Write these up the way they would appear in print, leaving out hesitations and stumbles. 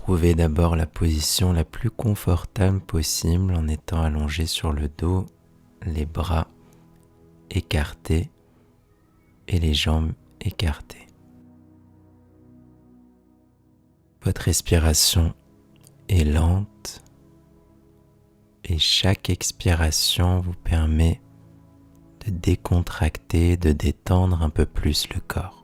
Trouvez d'abord la position la plus confortable possible en étant allongé sur le dos, les bras écartés et les jambes écartées. Votre respiration est lente et chaque expiration vous permet de décontracter, de détendre un peu plus le corps.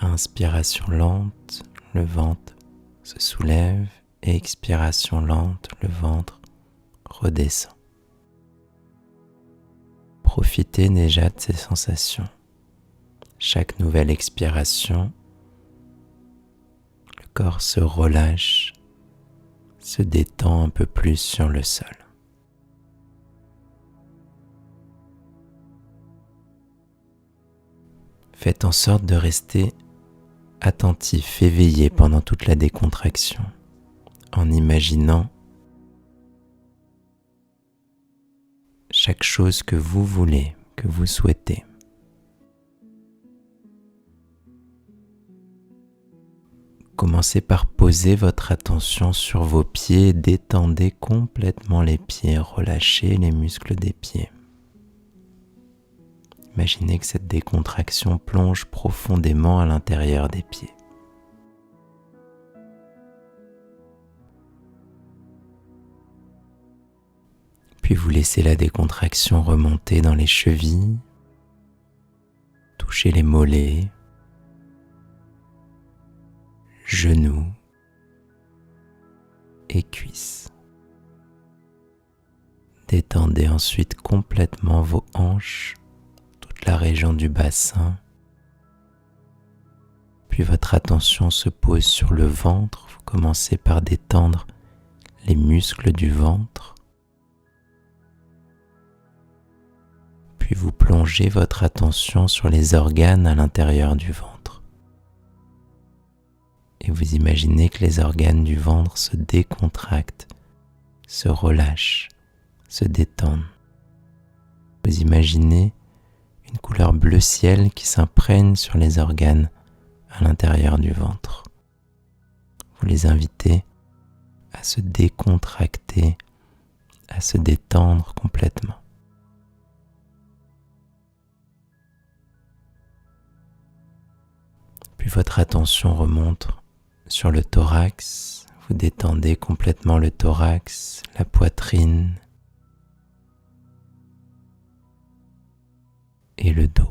Inspiration lente, le ventre se soulève et expiration lente, le ventre redescend. Profitez déjà de ces sensations. Chaque nouvelle expiration, le corps se relâche, se détend un peu plus sur le sol. Faites en sorte de rester attentif, éveillé pendant toute la décontraction, en imaginant chaque chose que vous voulez, que vous souhaitez. Commencez par poser votre attention sur vos pieds, détendez complètement les pieds, relâchez les muscles des pieds. Imaginez que cette décontraction plonge profondément à l'intérieur des pieds. Puis vous laissez la décontraction remonter dans les chevilles, toucher les mollets, genoux et cuisses. Détendez ensuite complètement vos hanches, toute la région du bassin. Puis votre attention se pose sur le ventre. Vous commencez par détendre les muscles du ventre. Puis vous plongez votre attention sur les organes à l'intérieur du ventre. Et vous imaginez que les organes du ventre se décontractent, se relâchent, se détendent. Vous imaginez une couleur bleu ciel qui s'imprègne sur les organes à l'intérieur du ventre. Vous les invitez à se décontracter, à se détendre complètement. Puis votre attention remonte sur le thorax. Vous détendez complètement le thorax, la poitrine et le dos.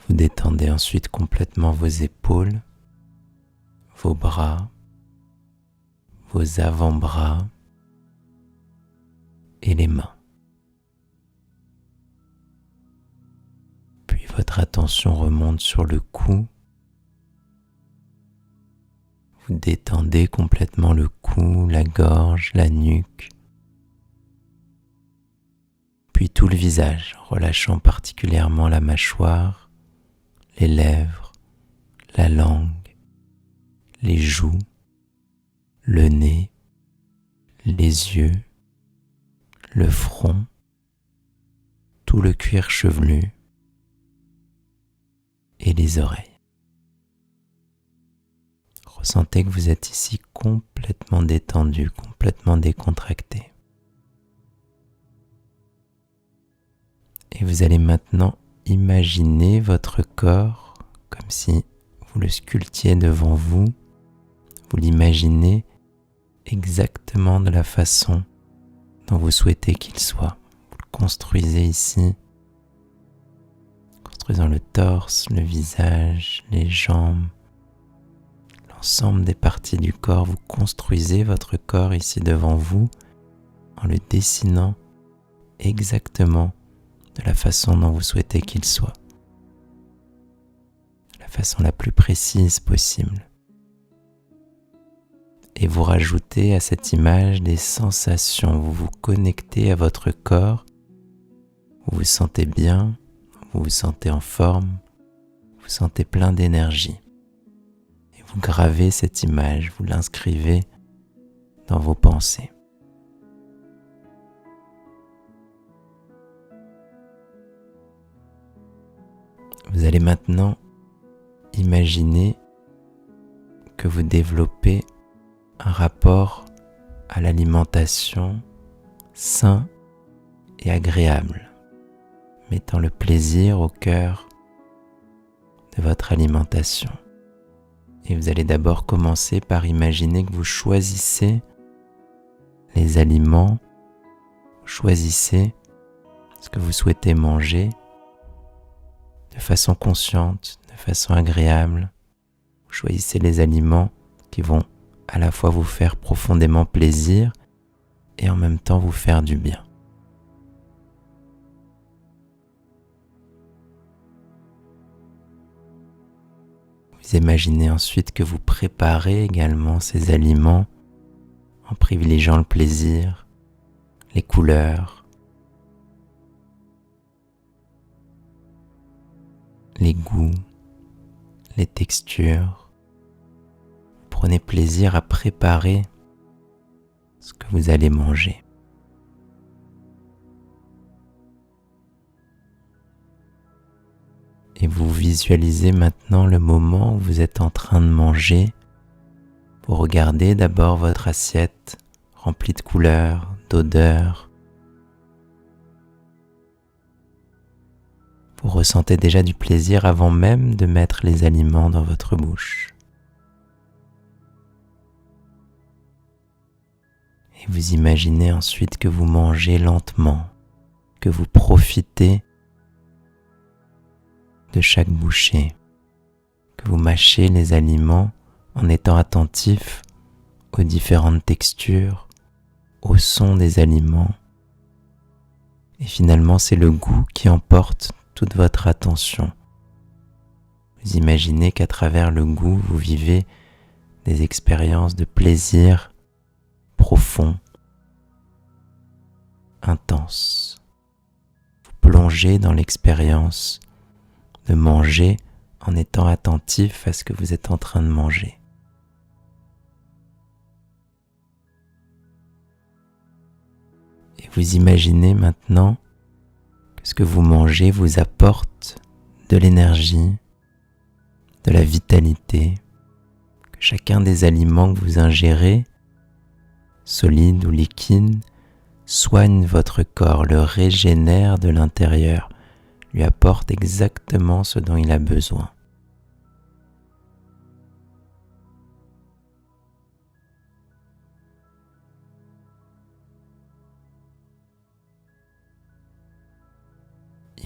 Vous détendez ensuite complètement vos épaules, vos bras, vos avant-bras et les mains. Puis votre attention remonte sur le cou. Vous détendez complètement le cou, la gorge, la nuque, puis tout le visage, relâchant particulièrement la mâchoire, les lèvres, la langue, les joues, le nez, les yeux, le front, tout le cuir chevelu et les oreilles. Ressentez que vous êtes ici complètement détendu, complètement décontracté. Et vous allez maintenant imaginer votre corps comme si vous le sculptiez devant vous. Vous l'imaginez exactement de la façon dont vous souhaitez qu'il soit. Vous le construisez ici, construisant le torse, le visage, les jambes, l'ensemble des parties du corps. Vous construisez votre corps ici devant vous en le dessinant exactement de la façon dont vous souhaitez qu'il soit, de la façon la plus précise possible. Et vous rajoutez à cette image des sensations. Vous vous connectez à votre corps, vous vous sentez bien, vous vous sentez en forme, vous vous sentez plein d'énergie. Et vous gravez cette image, vous l'inscrivez dans vos pensées. Vous allez maintenant imaginer que vous développez un rapport à l'alimentation sain et agréable, mettant le plaisir au cœur de votre alimentation. Et vous allez d'abord commencer par imaginer que vous choisissez les aliments, vous choisissez ce que vous souhaitez manger de façon consciente, de façon agréable. Vous choisissez les aliments qui vont à la fois vous faire profondément plaisir et en même temps vous faire du bien. Vous imaginez ensuite que vous préparez également ces aliments en privilégiant le plaisir, les couleurs, les goûts, les textures. Prenez plaisir à préparer ce que vous allez manger. Et vous visualisez maintenant le moment où vous êtes en train de manger. Vous regardez d'abord votre assiette remplie de couleurs, d'odeurs. Vous ressentez déjà du plaisir avant même de mettre les aliments dans votre bouche. Et vous imaginez ensuite que vous mangez lentement, que vous profitez de chaque bouchée, que vous mâchez les aliments en étant attentif aux différentes textures, au son des aliments. Et finalement, c'est le goût qui emporte toute votre attention. Vous imaginez qu'à travers le goût, vous vivez des expériences de plaisir profond, intense. Vous plongez dans l'expérience de manger en étant attentif à ce que vous êtes en train de manger. Et vous imaginez maintenant que ce que vous mangez vous apporte de l'énergie, de la vitalité, que chacun des aliments que vous ingérez, solides ou liquides, soigne votre corps, le régénère de l'intérieur, lui apporte exactement ce dont il a besoin.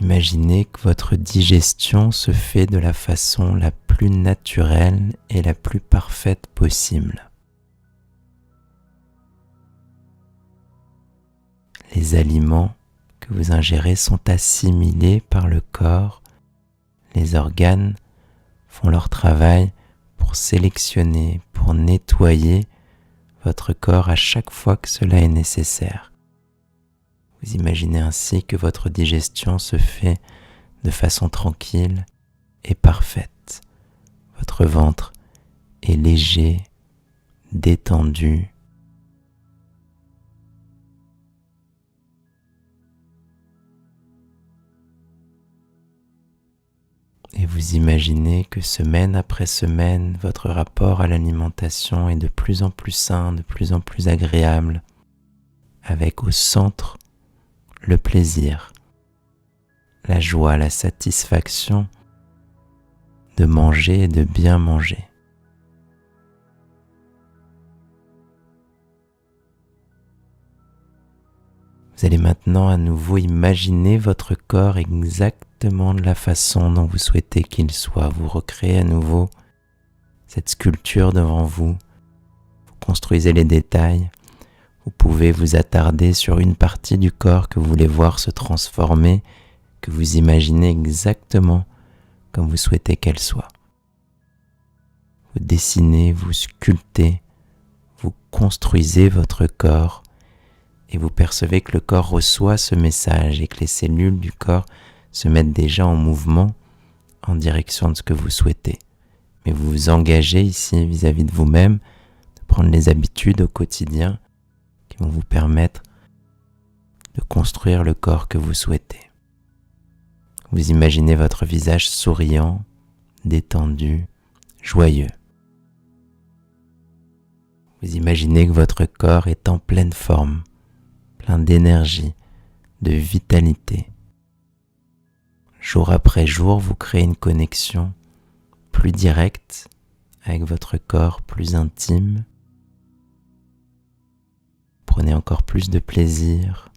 Imaginez que votre digestion se fait de la façon la plus naturelle et la plus parfaite possible. Les aliments que vous ingérez sont assimilés par le corps. Les organes font leur travail pour sélectionner, pour nettoyer votre corps à chaque fois que cela est nécessaire. Vous imaginez ainsi que votre digestion se fait de façon tranquille et parfaite. Votre ventre est léger, détendu. Et vous imaginez que semaine après semaine, votre rapport à l'alimentation est de plus en plus sain, de plus en plus agréable, avec au centre le plaisir, la joie, la satisfaction de manger et de bien manger. Vous allez maintenant à nouveau imaginer votre corps exactement de la façon dont vous souhaitez qu'il soit. Vous recréez à nouveau cette sculpture devant vous. Vous construisez les détails. Vous pouvez vous attarder sur une partie du corps que vous voulez voir se transformer, que vous imaginez exactement comme vous souhaitez qu'elle soit. Vous dessinez, vous sculptez, vous construisez votre corps et vous percevez que le corps reçoit ce message et que les cellules du corps se mettent déjà en mouvement en direction de ce que vous souhaitez. Mais vous vous engagez ici vis-à-vis de vous-même de prendre les habitudes au quotidien qui vont vous permettre de construire le corps que vous souhaitez. Vous imaginez votre visage souriant, détendu, joyeux. Vous imaginez que votre corps est en pleine forme, plein d'énergie, de vitalité. Jour après jour, vous créez une connexion plus directe avec votre corps, plus intime. Prenez encore plus de plaisir.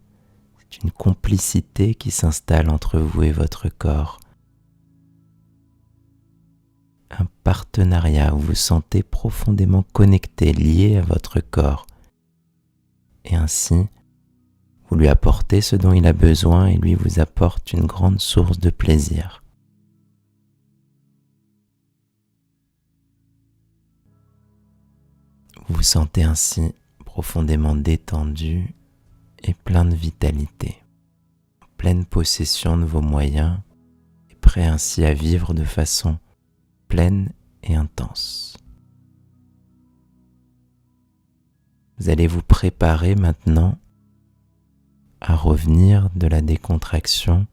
C'est une complicité qui s'installe entre vous et votre corps. Un partenariat où vous vous sentez profondément connecté, lié à votre corps. Et ainsi, vous lui apportez ce dont il a besoin et lui vous apporte une grande source de plaisir. Vous vous sentez ainsi profondément détendu et plein de vitalité, en pleine possession de vos moyens et prêt ainsi à vivre de façon pleine et intense. Vous allez vous préparer maintenant à revenir de la décontraction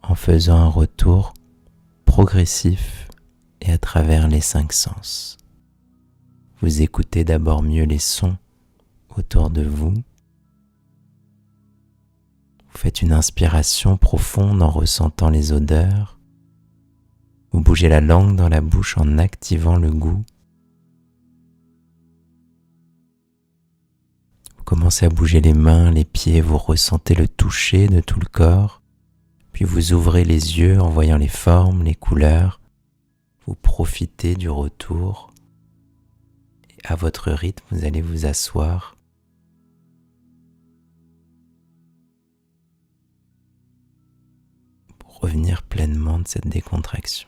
en faisant un retour progressif et à travers les 5 sens. Vous écoutez d'abord mieux les sons autour de vous. Vous faites une inspiration profonde en ressentant les odeurs. Vous bougez la langue dans la bouche en activant le goût. Vous commencez à bouger les mains, les pieds, vous ressentez le toucher de tout le corps. Puis vous ouvrez les yeux en voyant les formes, les couleurs. Vous profitez du retour. Et à votre rythme, vous allez vous asseoir. Pour revenir pleinement de cette décontraction.